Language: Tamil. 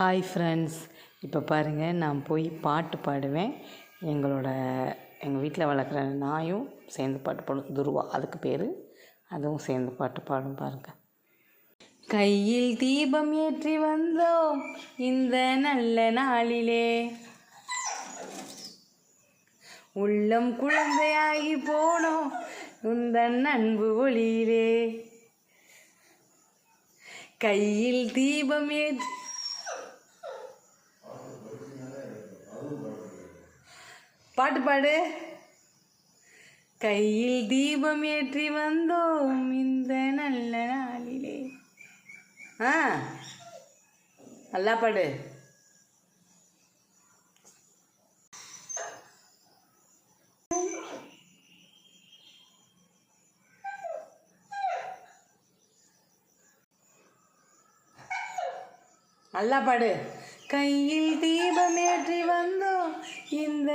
ஹாய் ஃப்ரெண்ட்ஸ், இப்போ பாருங்கள், நான் போய் பாட்டு பாடுவேன். எங்கள் வீட்டில் வளர்க்குற நாயும் சேர்ந்து பாட்டு பாடும். துருவா அதுக்கு பேர். அதுவும் சேர்ந்து பாட்டு பாடும் பாருங்கள். கையில் தீபம் ஏற்றி வந்தோம் இந்த நல்ல நாளிலே, உள்ளம் குழந்தையாகி போனோம் உந்தன் அன்பு ஒளியிலே. கையில் தீபம் ஏற்றி பாட்டு பாடு. கையில் தீபம் ஏற்றி வந்தோம் இந்த நல்ல நாளிலே. நல்லா பாடு. நல்லா பாடு. கையில் தீபம் ஏற்றி வந்தோம் இந்த